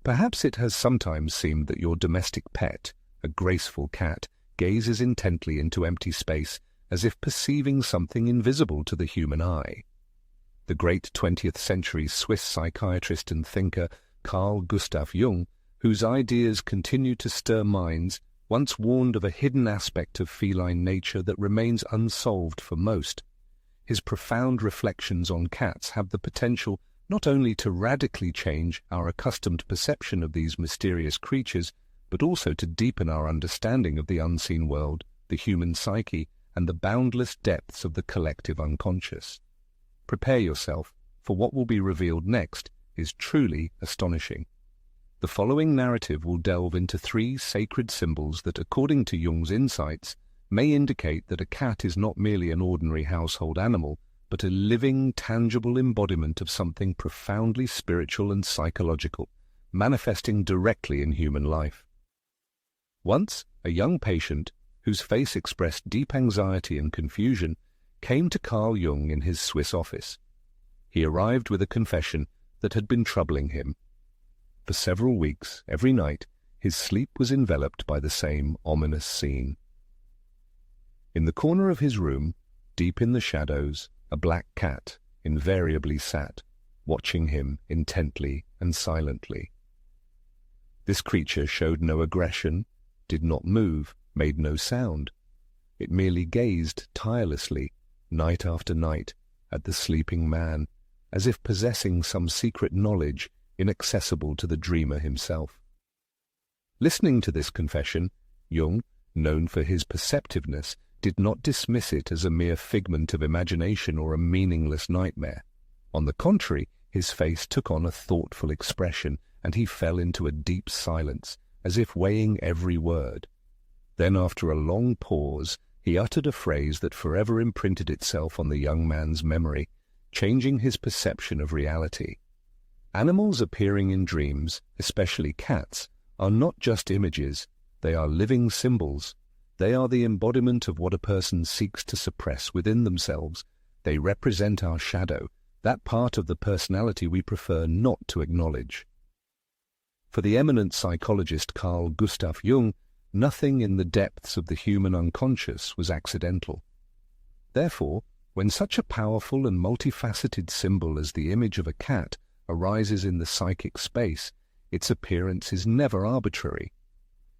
Perhaps it has sometimes seemed that your domestic pet, a graceful cat, gazes intently into empty space as if perceiving something invisible to the human eye. The great 20th century Swiss psychiatrist and thinker Carl Jung, whose ideas continue to stir minds, once warned of a hidden aspect of feline nature that remains unsolved for most. His profound reflections on cats have the potential not only to radically change our accustomed perception of these mysterious creatures, but also to deepen our understanding of the unseen world, the human psyche, and the boundless depths of the collective unconscious. Prepare yourself, for what will be revealed next is truly astonishing. The following narrative will delve into 3 sacred symbols that, according to Jung's insights, may indicate that a cat is not merely an ordinary household animal, but a living, tangible embodiment of something profoundly spiritual and psychological, manifesting directly in human life. Once, a young patient, whose face expressed deep anxiety and confusion, came to Carl Jung in his Swiss office. He arrived with a confession that had been troubling him. For several weeks, every night, his sleep was enveloped by the same ominous scene. In the corner of his room, deep in the shadows, a black cat invariably sat, watching him intently and silently. This creature showed no aggression, did not move, made no sound. It merely gazed tirelessly, night after night, at the sleeping man, as if possessing some secret knowledge inaccessible to the dreamer himself. Listening to this confession, Jung, known for his perceptiveness, did not dismiss it as a mere figment of imagination or a meaningless nightmare. On the contrary, his face took on a thoughtful expression, and he fell into a deep silence, as if weighing every word. Then, after a long pause, he uttered a phrase that forever imprinted itself on the young man's memory, changing his perception of reality. Animals appearing in dreams, especially cats, are not just images, they are living symbols. They are the embodiment of what a person seeks to suppress within themselves. They represent our shadow, that part of the personality we prefer not to acknowledge. For the eminent psychologist Carl Jung, nothing in the depths of the human unconscious was accidental. Therefore, when such a powerful and multifaceted symbol as the image of a cat arises in the psychic space, its appearance is never arbitrary.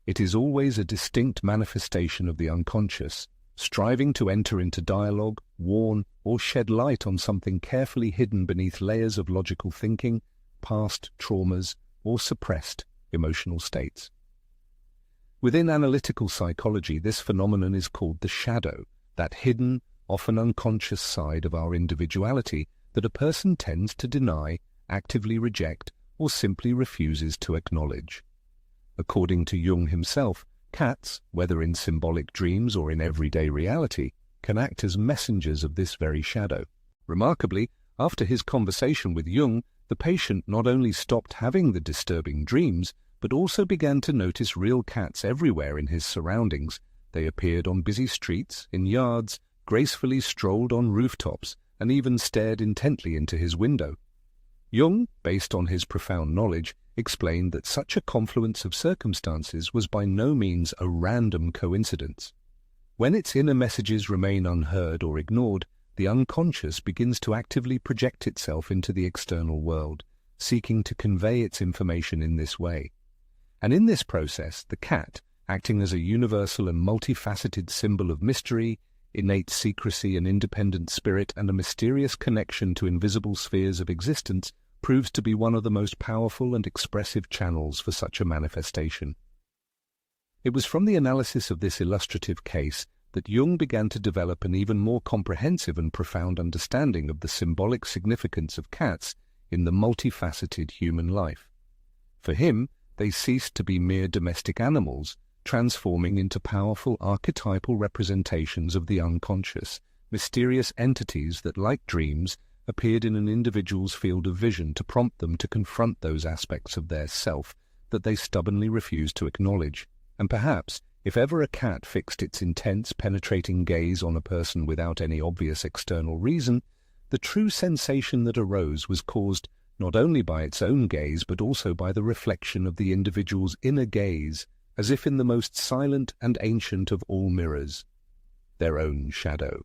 It is always a distinct manifestation of the unconscious, striving to enter into dialogue, warn, or shed light on something carefully hidden beneath layers of logical thinking, past traumas, or suppressed emotional states. Within analytical psychology, this phenomenon is called the shadow, that hidden, often unconscious side of our individuality that a person tends to deny, actively reject, or simply refuses to acknowledge. According to Jung himself, cats, whether in symbolic dreams or in everyday reality, can act as messengers of this very shadow. Remarkably, after his conversation with Jung, the patient not only stopped having the disturbing dreams, but also began to notice real cats everywhere in his surroundings. They appeared on busy streets, in yards, gracefully strolled on rooftops, and even stared intently into his window. Jung, based on his profound knowledge, explained that such a confluence of circumstances was by no means a random coincidence. When its inner messages remain unheard or ignored, the unconscious begins to actively project itself into the external world, seeking to convey its information in this way. And in this process, the cat, acting as a universal and multifaceted symbol of mystery, innate secrecy and independent spirit, and a mysterious connection to invisible spheres of existence, proves to be one of the most powerful and expressive channels for such a manifestation. It was from the analysis of this illustrative case that Jung began to develop an even more comprehensive and profound understanding of the symbolic significance of cats in the multifaceted human life. For him, they ceased to be mere domestic animals, transforming into powerful archetypal representations of the unconscious, mysterious entities that, like dreams, appeared in an individual's field of vision to prompt them to confront those aspects of their self that they stubbornly refused to acknowledge. And perhaps, if ever a cat fixed its intense, penetrating gaze on a person without any obvious external reason, the true sensation that arose was caused not only by its own gaze but also by the reflection of the individual's inner gaze, as if in the most silent and ancient of all mirrors, their own shadow.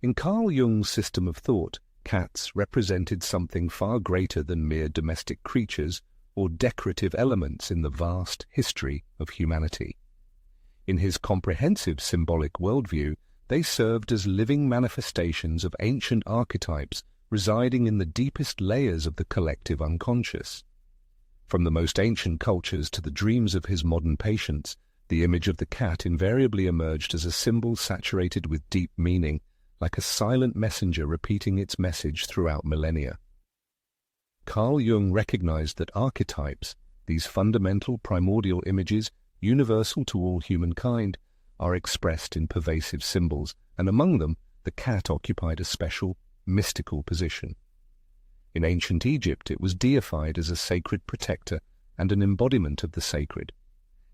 In Carl Jung's system of thought, cats represented something far greater than mere domestic creatures or decorative elements in the vast history of humanity. In his comprehensive symbolic worldview, they served as living manifestations of ancient archetypes residing in the deepest layers of the collective unconscious. From the most ancient cultures to the dreams of his modern patients, the image of the cat invariably emerged as a symbol saturated with deep meaning, like a silent messenger repeating its message throughout millennia. Carl Jung recognized that archetypes, these fundamental primordial images, universal to all humankind, are expressed in pervasive symbols, and among them, the cat occupied a special, mystical position. In ancient Egypt, it was deified as a sacred protector and an embodiment of the sacred.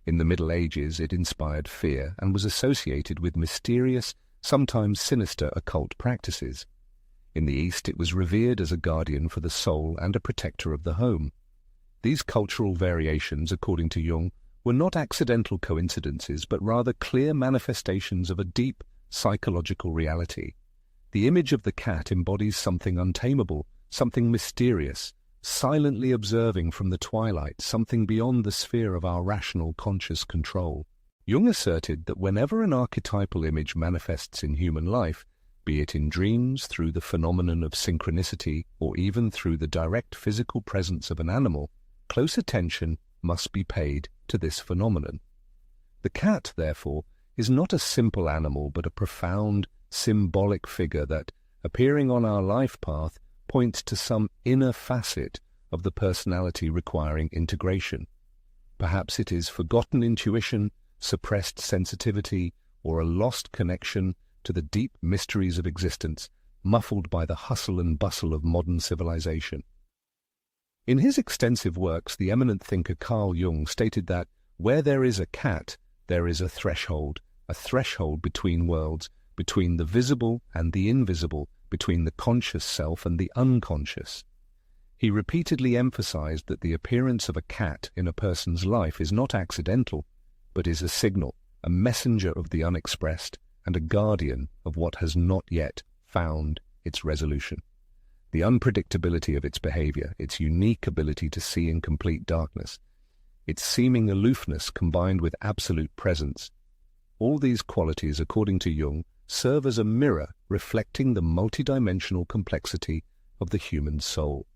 In the Middle Ages, it inspired fear and was associated with mysterious, sometimes sinister occult practices. In the East, it was revered as a guardian for the soul and a protector of the home. These cultural variations, according to Jung, were not accidental coincidences, but rather clear manifestations of a deep psychological reality. The image of the cat embodies something untamable, something mysterious, silently observing from the twilight, something beyond the sphere of our rational conscious control. Jung asserted that whenever an archetypal image manifests in human life, be it in dreams, through the phenomenon of synchronicity, or even through the direct physical presence of an animal, close attention must be paid to this phenomenon. The cat, therefore, is not a simple animal but a profound, symbolic figure that, appearing on our life path, points to some inner facet of the personality requiring integration. Perhaps it is forgotten intuition, suppressed sensitivity, or a lost connection to the deep mysteries of existence, muffled by the hustle and bustle of modern civilization. In his extensive works, the eminent thinker Carl Jung stated that where there is a cat, there is a threshold between worlds, between the visible and the invisible, between the conscious self and the unconscious. He repeatedly emphasized that the appearance of a cat in a person's life is not accidental, but is a signal, a messenger of the unexpressed, and a guardian of what has not yet found its resolution. The unpredictability of its behavior, its unique ability to see in complete darkness, its seeming aloofness combined with absolute presence, all these qualities, according to Jung, serve as a mirror reflecting the multidimensional complexity of the human soul.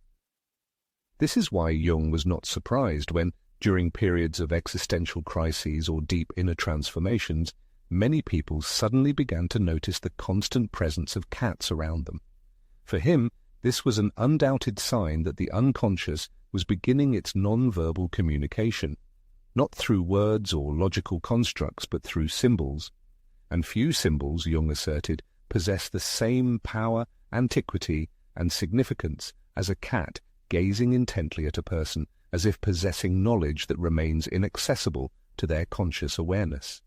This is why Jung was not surprised when, during periods of existential crises or deep inner transformations, many people suddenly began to notice the constant presence of cats around them. For him, this was an undoubted sign that the unconscious was beginning its non-verbal communication, not through words or logical constructs, but through symbols. And few symbols, Jung asserted, possess the same power, antiquity, and significance as a cat gazing intently at a person, as if possessing knowledge that remains inaccessible to their conscious awareness.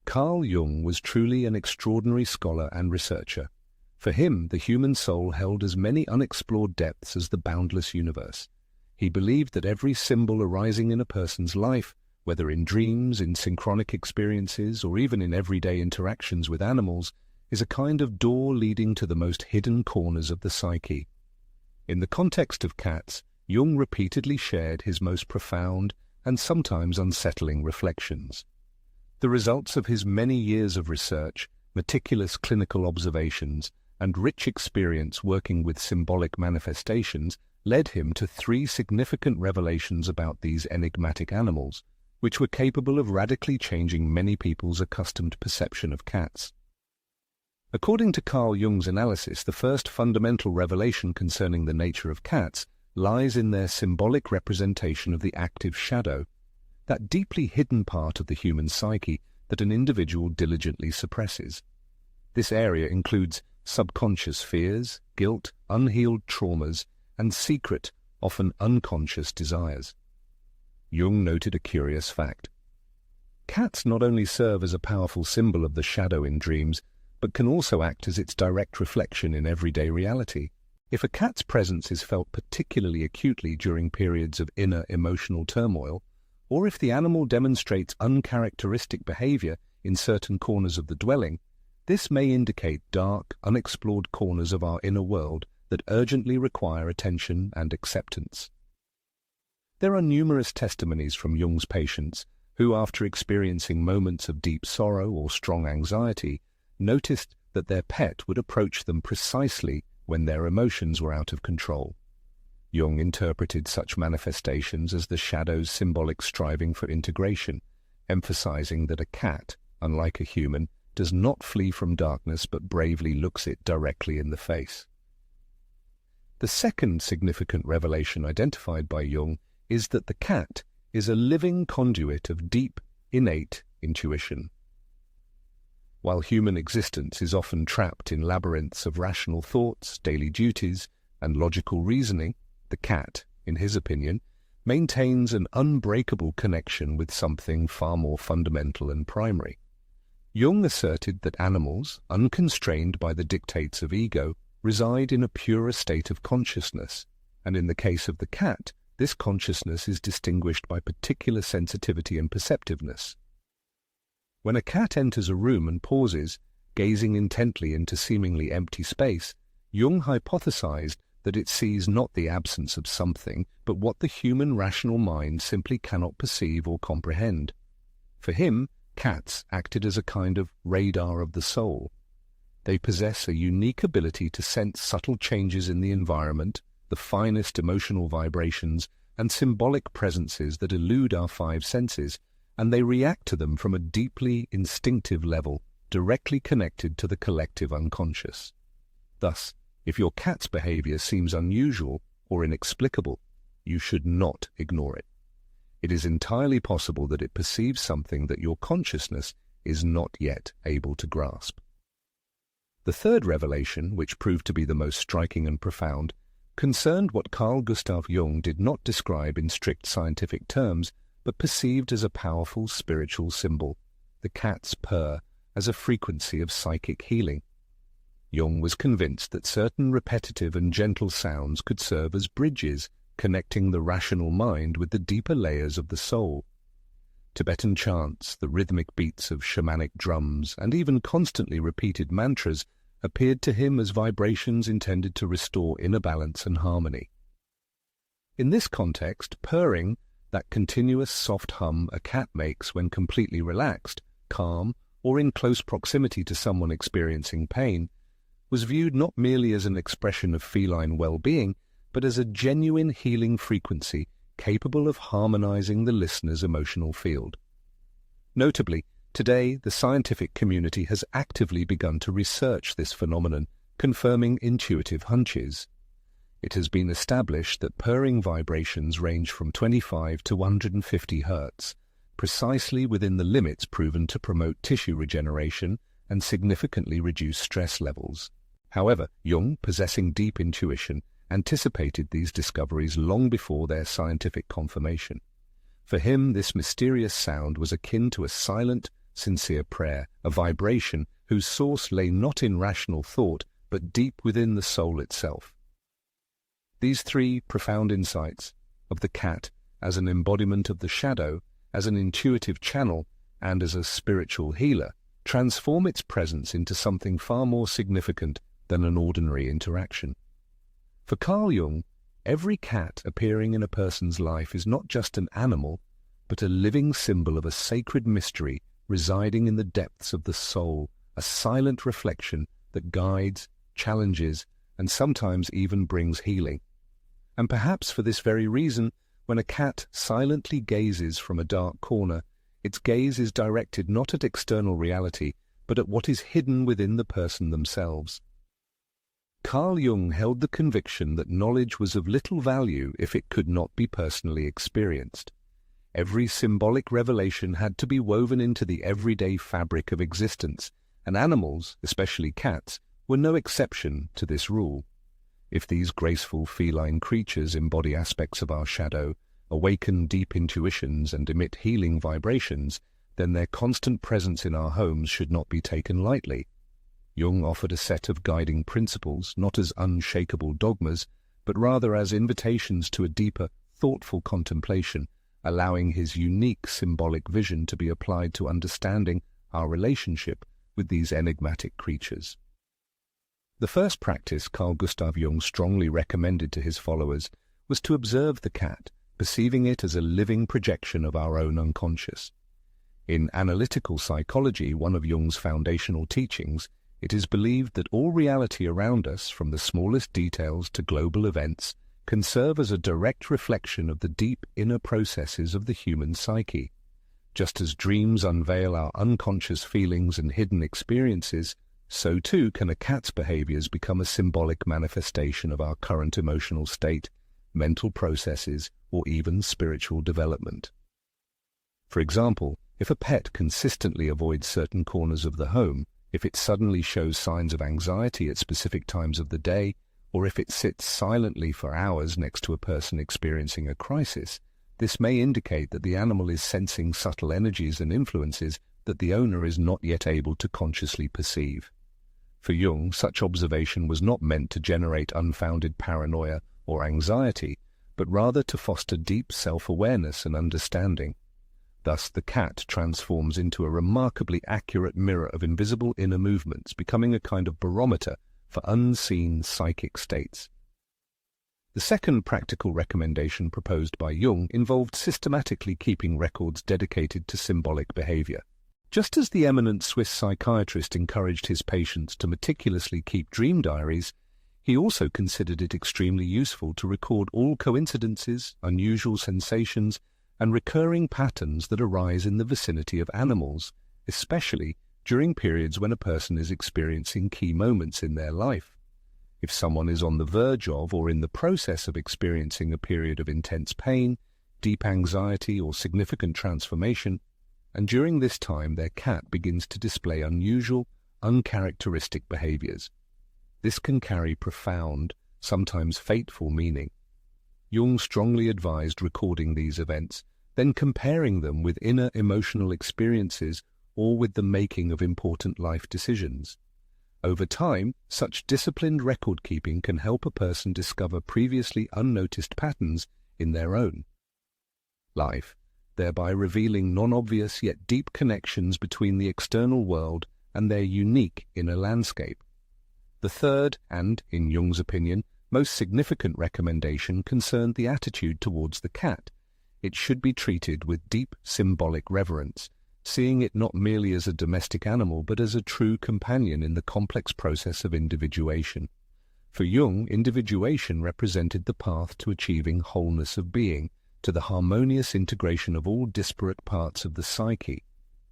Carl Jung was truly an extraordinary scholar and researcher. For him, the human soul held as many unexplored depths as the boundless universe. He believed that every symbol arising in a person's life, whether in dreams, in synchronic experiences, or even in everyday interactions with animals, is a kind of door leading to the most hidden corners of the psyche. In the context of cats, Jung repeatedly shared his most profound and sometimes unsettling reflections. The results of his many years of research, meticulous clinical observations, and rich experience working with symbolic manifestations led him to 3 significant revelations about these enigmatic animals, which were capable of radically changing many people's accustomed perception of cats. According to Carl Jung's analysis, the first fundamental revelation concerning the nature of cats lies in their symbolic representation of the active shadow, that deeply hidden part of the human psyche that an individual diligently suppresses. This area includes subconscious fears, guilt, unhealed traumas, and secret, often unconscious desires. Jung noted a curious fact. Cats not only serve as a powerful symbol of the shadow in dreams, but can also act as its direct reflection in everyday reality. If a cat's presence is felt particularly acutely during periods of inner emotional turmoil, or if the animal demonstrates uncharacteristic behavior in certain corners of the dwelling, this may indicate dark, unexplored corners of our inner world that urgently require attention and acceptance. There are numerous testimonies from Jung's patients who, after experiencing moments of deep sorrow or strong anxiety, noticed that their pet would approach them precisely when their emotions were out of control. Jung interpreted such manifestations as the shadow's symbolic striving for integration, emphasizing that a cat, unlike a human, does not flee from darkness but bravely looks it directly in the face. The second significant revelation identified by Jung is that the cat is a living conduit of deep, innate intuition. While human existence is often trapped in labyrinths of rational thoughts, daily duties, and logical reasoning, the cat, in his opinion, maintains an unbreakable connection with something far more fundamental and primary. Jung asserted that animals, unconstrained by the dictates of ego, reside in a purer state of consciousness, and in the case of the cat, this consciousness is distinguished by particular sensitivity and perceptiveness. When a cat enters a room and pauses, gazing intently into seemingly empty space, Jung hypothesized that it sees not the absence of something, but what the human rational mind simply cannot perceive or comprehend. For him, cats acted as a kind of radar of the soul. They possess a unique ability to sense subtle changes in the environment, the finest emotional vibrations, and symbolic presences that elude our five senses, and they react to them from a deeply instinctive level, directly connected to the collective unconscious. Thus, if your cat's behavior seems unusual or inexplicable, you should not ignore it. It is entirely possible that it perceives something that your consciousness is not yet able to grasp. The third revelation, which proved to be the most striking and profound, concerned what Carl Gustav Jung did not describe in strict scientific terms, but perceived as a powerful spiritual symbol, the cat's purr, as a frequency of psychic healing. Jung was convinced that certain repetitive and gentle sounds could serve as bridges connecting the rational mind with the deeper layers of the soul. Tibetan chants, the rhythmic beats of shamanic drums, and even constantly repeated mantras appeared to him as vibrations intended to restore inner balance and harmony. In this context, purring, that continuous soft hum a cat makes when completely relaxed, calm, or in close proximity to someone experiencing pain, was viewed not merely as an expression of feline well-being, but as a genuine healing frequency capable of harmonizing the listener's emotional field. Notably, today the scientific community has actively begun to research this phenomenon, confirming intuitive hunches. It has been established that purring vibrations range from 25 to 150 Hz, precisely within the limits proven to promote tissue regeneration and significantly reduce stress levels. However, Jung, possessing deep intuition, anticipated these discoveries long before their scientific confirmation. For him, this mysterious sound was akin to a silent, sincere prayer, a vibration whose source lay not in rational thought, but deep within the soul itself. These three profound insights, of the cat as an embodiment of the shadow, as an intuitive channel, and as a spiritual healer, transform its presence into something far more significant than an ordinary interaction. For Carl Jung, every cat appearing in a person's life is not just an animal, but a living symbol of a sacred mystery residing in the depths of the soul, a silent reflection that guides, challenges, and sometimes even brings healing. And perhaps for this very reason, when a cat silently gazes from a dark corner, its gaze is directed not at external reality, but at what is hidden within the person themselves. Carl Jung held the conviction that knowledge was of little value if it could not be personally experienced. Every symbolic revelation had to be woven into the everyday fabric of existence, and animals, especially cats, were no exception to this rule. If these graceful feline creatures embody aspects of our shadow, awaken deep intuitions and emit healing vibrations, then their constant presence in our homes should not be taken lightly. Jung offered a set of guiding principles, not as unshakable dogmas, but rather as invitations to a deeper, thoughtful contemplation, allowing his unique symbolic vision to be applied to understanding our relationship with these enigmatic creatures. The first practice Carl Gustav Jung strongly recommended to his followers was to observe the cat, perceiving it as a living projection of our own unconscious. In analytical psychology, one of Jung's foundational teachings, it is believed that all reality around us, from the smallest details to global events, can serve as a direct reflection of the deep inner processes of the human psyche. Just as dreams unveil our unconscious feelings and hidden experiences, so too can a cat's behaviors become a symbolic manifestation of our current emotional state, mental processes, or even spiritual development. For example, if a pet consistently avoids certain corners of the home, if it suddenly shows signs of anxiety at specific times of the day, or if it sits silently for hours next to a person experiencing a crisis, this may indicate that the animal is sensing subtle energies and influences that the owner is not yet able to consciously perceive. For Jung, such observation was not meant to generate unfounded paranoia or anxiety, but rather to foster deep self-awareness and understanding. Thus, the cat transforms into a remarkably accurate mirror of invisible inner movements, becoming a kind of barometer for unseen psychic states. The second practical recommendation proposed by Jung involved systematically keeping records dedicated to symbolic behavior. Just as the eminent Swiss psychiatrist encouraged his patients to meticulously keep dream diaries, he also considered it extremely useful to record all coincidences, unusual sensations, and recurring patterns that arise in the vicinity of animals, especially during periods when a person is experiencing key moments in their life. If someone is on the verge of or in the process of experiencing a period of intense pain, deep anxiety, or significant transformation, and during this time their cat begins to display unusual, uncharacteristic behaviors, this can carry profound, sometimes fateful meaning. Jung strongly advised recording these events, then comparing them with inner emotional experiences or with the making of important life decisions. Over time, such disciplined record-keeping can help a person discover previously unnoticed patterns in their own life, thereby revealing non-obvious yet deep connections between the external world and their unique inner landscape. The third, and, in Jung's opinion, most significant recommendation concerned the attitude towards the cat. It should be treated with deep symbolic reverence, seeing it not merely as a domestic animal but as a true companion in the complex process of individuation. For Jung, individuation represented the path to achieving wholeness of being, to the harmonious integration of all disparate parts of the psyche.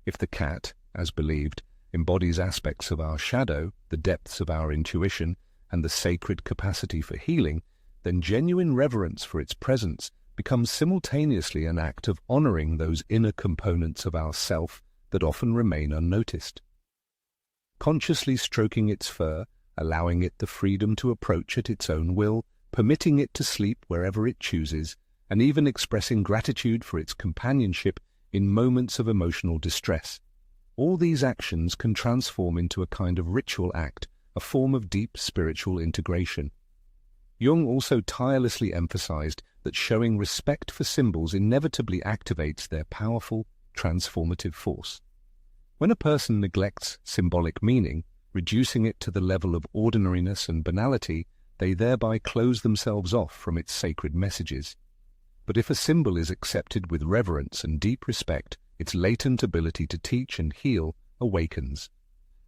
If the cat, as believed, embodies aspects of our shadow, the depths of our intuition, and the sacred capacity for healing, then genuine reverence for its presence becomes simultaneously an act of honoring those inner components of our self that often remain unnoticed. Consciously stroking its fur, allowing it the freedom to approach at its own will, permitting it to sleep wherever it chooses, and even expressing gratitude for its companionship in moments of emotional distress. All these actions can transform into a kind of ritual act, a form of deep spiritual integration. Jung also tirelessly emphasized that showing respect for symbols inevitably activates their powerful, transformative force. When a person neglects symbolic meaning, reducing it to the level of ordinariness and banality, they thereby close themselves off from its sacred messages. But if a symbol is accepted with reverence and deep respect, its latent ability to teach and heal awakens.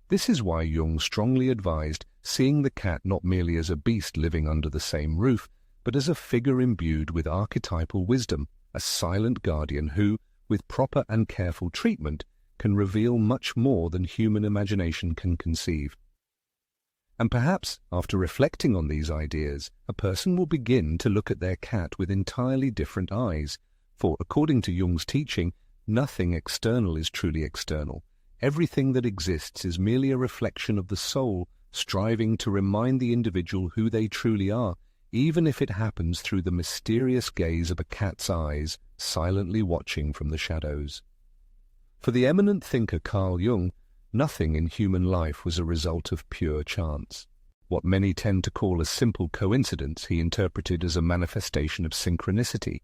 This is why Jung strongly advised seeing the cat not merely as a beast living under the same roof, but as a figure imbued with archetypal wisdom, a silent guardian who, with proper and careful treatment, can reveal much more than human imagination can conceive. And perhaps, after reflecting on these ideas, a person will begin to look at their cat with entirely different eyes, for, according to Jung's teaching, nothing external is truly external. Everything that exists is merely a reflection of the soul, striving to remind the individual who they truly are, even if it happens through the mysterious gaze of a cat's eyes, silently watching from the shadows. For the eminent thinker Carl Jung, Nothing in human life was a result of pure chance. What many tend to call a simple coincidence he interpreted as a manifestation of synchronicity,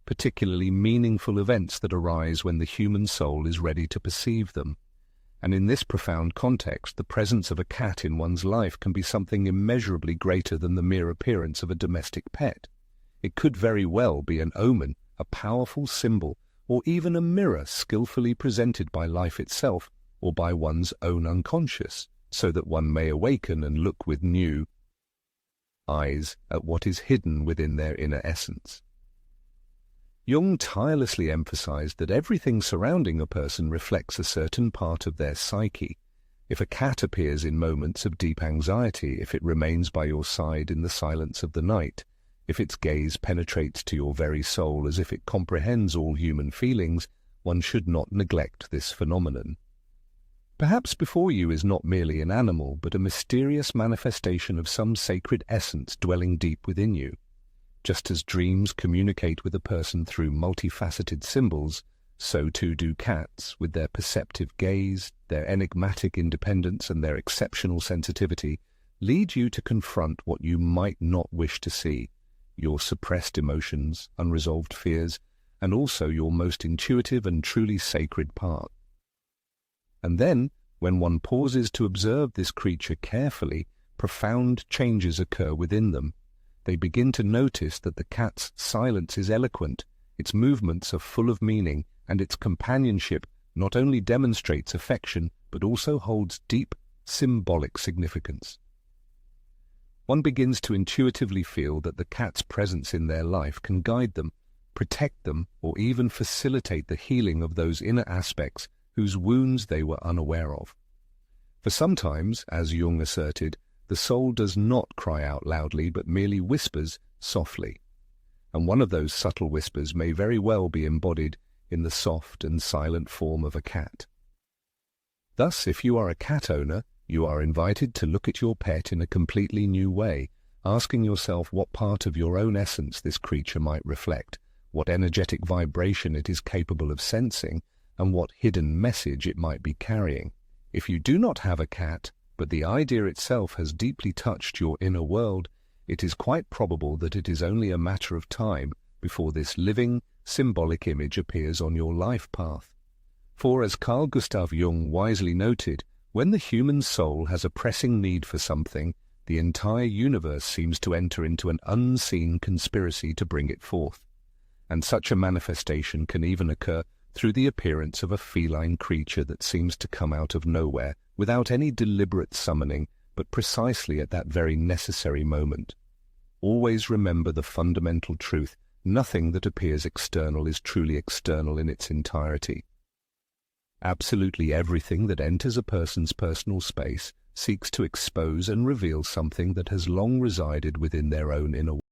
particularly meaningful events that arise when the human soul is ready to perceive them. And in this profound context, the presence of a cat in one's life can be something immeasurably greater than the mere appearance of a domestic pet. It could very well be an omen, a powerful symbol, or even a mirror skillfully presented by life itself or by one's own unconscious, so that one may awaken and look with new eyes at what is hidden within their inner essence. Jung tirelessly emphasized that everything surrounding a person reflects a certain part of their psyche. If a cat appears in moments of deep anxiety, if it remains by your side in the silence of the night, if its gaze penetrates to your very soul as if it comprehends all human feelings, one should not neglect this phenomenon. Perhaps before you is not merely an animal, but a mysterious manifestation of some sacred essence dwelling deep within you. Just as dreams communicate with a person through multifaceted symbols, so too do cats, with their perceptive gaze, their enigmatic independence, and their exceptional sensitivity, lead you to confront what you might not wish to see, your suppressed emotions, unresolved fears, and also your most intuitive and truly sacred part. And then, when one pauses to observe this creature carefully, profound changes occur within them. They begin to notice that the cat's silence is eloquent, its movements are full of meaning, and its companionship not only demonstrates affection, but also holds deep, symbolic significance. One begins to intuitively feel that the cat's presence in their life can guide them, protect them, or even facilitate the healing of those inner aspects whose wounds they were unaware of. For sometimes, as Jung asserted, the soul does not cry out loudly but merely whispers softly, and one of those subtle whispers may very well be embodied in the soft and silent form of a cat. Thus, if you are a cat owner, you are invited to look at your pet in a completely new way, asking yourself what part of your own essence this creature might reflect, what energetic vibration it is capable of sensing, and what hidden message it might be carrying. If you do not have a cat, but the idea itself has deeply touched your inner world, it is quite probable that it is only a matter of time before this living, symbolic image appears on your life path. For, as Carl Jung wisely noted, when the human soul has a pressing need for something, the entire universe seems to enter into an unseen conspiracy to bring it forth. And such a manifestation can even occur through the appearance of a feline creature that seems to come out of nowhere, without any deliberate summoning, but precisely at that very necessary moment. Always remember the fundamental truth: nothing that appears external is truly external in its entirety. Absolutely everything that enters a person's personal space seeks to expose and reveal something that has long resided within their own inner world.